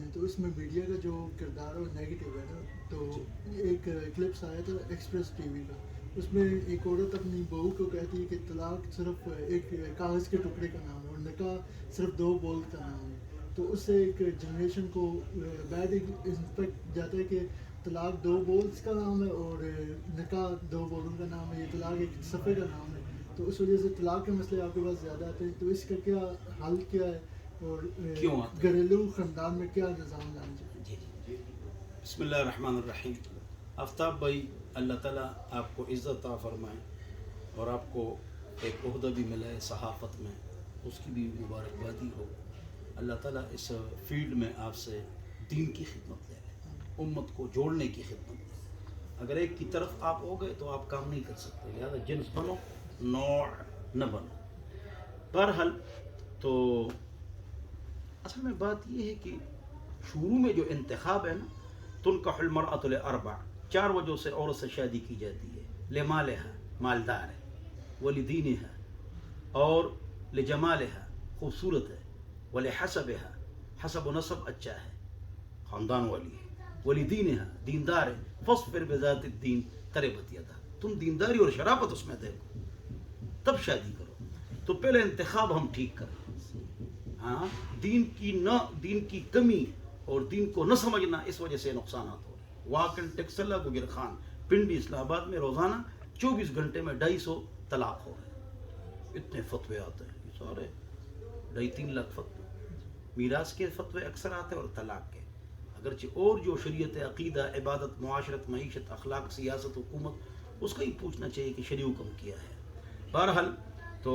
ہیں تو اس میں میڈیا کا جو کردار ہے وہ نیگیٹو ہے نا. تو ایک کلپس آیا تھا ایکسپریس ٹی وی کا, اس میں ایک عورت اپنی بہو کو کہتی ہے کہ طلاق صرف ایک کاغذ کے ٹکڑے کا نام ہے اور نکاح صرف 2 بول کا نام ہے. تو اس سے ایک جنریشن کو بیڈ امپیکٹ جاتا ہے کہ طلاق 2 بولز کا نام ہے اور نکاح 2 بولوں کا نام ہے, یہ طلاق ایک صفحے کا نام ہے. تو اس وجہ سے طلاق کے مسئلے آپ کے پاس زیادہ آتے ہیں. تو اس کا کیا حل کیا ہے اور کیوں آتے ہیں؟ گھریلو خاندان میں کیا نظام لانا چاہیے؟ جی جی بسم اللہ الرحمن الرحیم. آفتاب بھائی اللہ تعالیٰ آپ کو عزت عطا فرمائے اور آپ کو ایک عہدہ بھی ملا ہے صحافت میں, اس کی بھی مبارکبادی ہو. اللہ تعالیٰ اس فیلڈ میں آپ سے دین کی خدمت لے لے, امت کو جوڑنے کی خدمت لے. اگر ایک کی طرف آپ ہو گئے تو آپ کام نہیں کر سکتے, لہٰذا جنس بنو نوع نہ بنو. بہرحال تو اصل میں بات یہ ہے کہ شروع میں جو انتخاب ہے نا, تنکح المرأۃ لاربع, 4 وجہوں سے عورت سے شادی کی جاتی ہے. لمالہا, مالدار ہے, ولدینہا, اور لجمالہا, خوبصورت ہے, ولحسبہا, حسب و نسب اچھا ہے, خاندان والی ہے, ولدینہا, دیندار ہے, فاصبر بذات الدین تربت یدہ, تم دینداری اور شرافت اس میں دیکھو تب شادی کرو. تو پہلے انتخاب ہم ٹھیک کریں. ہاں, دین کی کمی اور دین کو نہ سمجھنا, اس وجہ سے نقصانات ہو رہے ہیں. واقعی ٹیکسلا گوگر خان پنڈی اسلام آباد میں روزانہ 24 گھنٹے میں 250 طلاق ہو رہے ہیں. اتنے فتوے آتے ہیں, یہ سارے 2.5-3 لاکھ فتوے, میراث کے فتوے اکثر آتے ہیں اور طلاق کے. اگرچہ اور جو شریعت, عقیدہ, عبادت, معاشرت, معیشت, اخلاق, سیاست, حکومت, اس کا ہی پوچھنا چاہیے کہ شریع حکم کیا ہے. بہرحال تو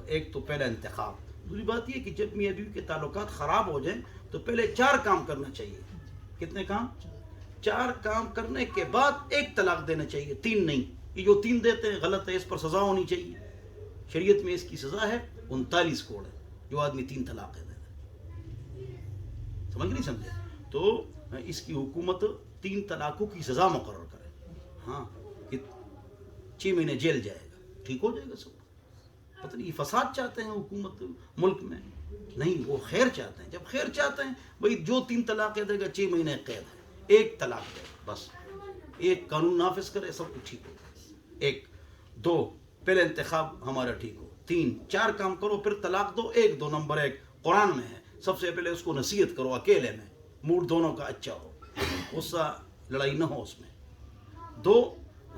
ایک تو پہلا انتخاب. دوسری بات یہ کہ جب میاں بیوی کے تعلقات خراب ہو جائیں تو پہلے 4 کام کرنا چاہیے. کتنے کام؟ 4 کام کرنے کے بعد 1 طلاق دینا چاہیے, 3 نہیں. یہ جو 3 دیتے ہیں غلط ہے, اس پر سزا ہونی چاہیے. شریعت میں اس کی سزا ہے 39 کوڑ ہے جو آدمی 3 طلاقیں دے دے. سمجھ نہیں سمجھے؟ تو اس کی حکومت 3 طلاقوں کی سزا مقرر کرے. ہاں, کہ 6 مہینے جیل جائے گا, ٹھیک ہو جائے گا سب. پتہ نہیں فساد چاہتے ہیں حکومت ملک میں؟ نہیں, وہ خیر چاہتے ہیں. جب خیر چاہتے ہیں بھائی, جو 3 طلاقیں دے گا 6 مہینے قید ہے, 1 طلاق دے گا بس, 1 قانون نافذ کرے, سب کچھ ٹھیک ہوگا. 1 2 پہلے انتخاب ہمارا ٹھیک ہو. 3 4 کام کرو پھر طلاق دو. 1 2 نمبر 1 قرآن میں ہے, سب سے پہلے اس کو نصیحت کرو اکیلے میں, موڈ دونوں کا اچھا ہو, غصہ لڑائی نہ ہو اس میں. 2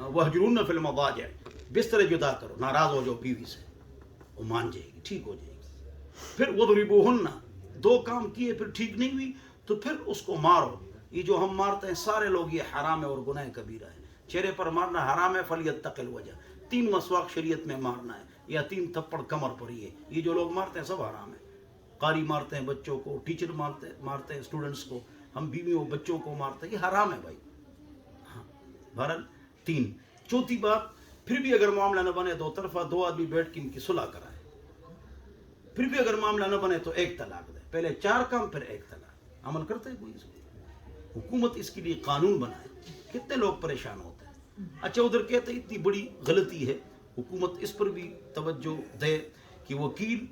وہجرن فی المضاجع, بستر جدا کرو, ناراض ہو جاؤ بیوی سے, وہ مان جائے گی, ٹھیک ہو جائے گی. پھر وضربوہن, 2 کام کیے پھر ٹھیک نہیں ہوئی تو پھر اس کو مارو. یہ جو ہم مارتے ہیں سارے لوگ, یہ حرام ہے اور گناہ کبیرہ ہے. چہرے پر مارنا حرام ہے, فلیتق الوجہ. 3 مسواک شریعت میں مارنا ہے, یا 3 تھپڑ کمر پر. یہ جو لوگ مارتے ہیں سب حرام ہے. قاری مارتے ہیں بچوں کو, ٹیچر مارتے ہیں اسٹوڈنٹس کو, ہم بیویوں بچوں کو مارتے ہیں, یہ حرام ہے بھائی. ہاں, بہرحال 3. چوتھی بات, پھر بھی اگر معاملہ نہ بنے 2 طرفہ, 2 آدمی بیٹھ کے ان کی صلح کرائے. پھر بھی اگر معاملہ نہ بنے تو 1 طلاق دے. پہلے 4 کام پھر 1 طلاق. عمل کرتے ہیں کوئی اس کو؟ حکومت اس کے لیے قانون بنائے. کتنے لوگ پریشان ہوتے ہیں. اچھا, ادھر کہتے ہیں اتنی بڑی غلطی ہے, حکومت اس پر بھی توجہ دے کہ وکیل,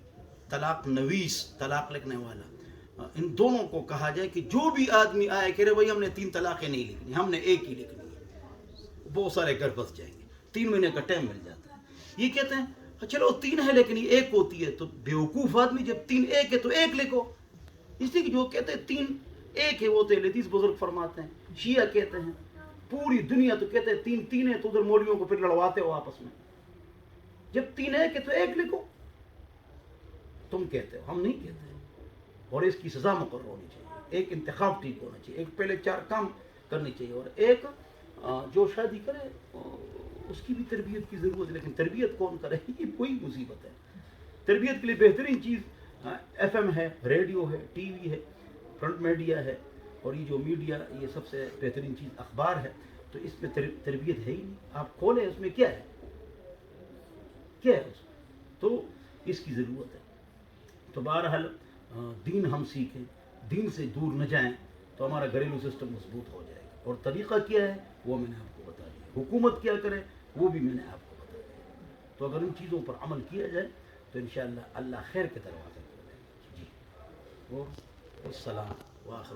طلاق نویس, طلاق لکھنے والا, ان دونوں کو کہا جائے کہ جو بھی آدمی آئے کہ رے بھائی ہم نے 3 طلاقیں نہیں لکھنی, ہم نے 1 ہی لکھنی ہے, بہت سارے گھر بس جائیں گے. 3 مہینے کا ٹائم مل جاتا ہے. یہ کہتے ہیں چلو 3 ہے لیکن یہ 1 ہوتی ہے. تو بیوقوف آدمی, جب 3 1 ہے تو 1 لکھو. اس لیے کہ جو کہتے ہیں 3 1 ہے وہ تو حدیث بزرگ فرماتے ہیں. شیعہ کہتے ہیں, پوری دنیا تو کہتے ہیں 3 3 ہے, تو ادھر مولویوں کو پھر لڑواتے ہو آپس میں. جب 3 1 ہے تو 1 لکھو. تم کہتے ہو, ہم نہیں کہتے. اور اس کی سزا مقرر ہونی چاہیے. 1 انتخاب ٹھیک ہونا چاہیے. 1 پہلے 4 کام کرنی چاہیے. اور 1 جو شادی کرے اس کی بھی تربیت کی ضرورت ہے. لیکن تربیت کون کرے, یہ کوئی مصیبت ہے. تربیت کے لیے بہترین چیز FM ہے, ریڈیو ہے, ٹی وی ہے, فرنٹ میڈیا ہے, اور یہ جو میڈیا, یہ سب سے بہترین چیز اخبار ہے. تو اس میں تربیت ہے ہی نہیں. آپ کھولیں اس میں کیا ہے, کیا ہے اس میں, تو اس کی ضرورت ہے. تو بہرحال دین ہم سیکھیں, دین سے دور نہ جائیں, تو ہمارا گھریلو سسٹم مضبوط ہو جائے گا. اور طریقہ کیا ہے وہ میں نے آپ کو بتا دیا. حکومت کیا کرے وہ بھی میں نے آپ کو بتا دیا. تو اگر ان چیزوں پر عمل کیا جائے تو انشاءاللہ اللہ خیر کے دروازے کھولے گا. جی. اور والسلام وآخر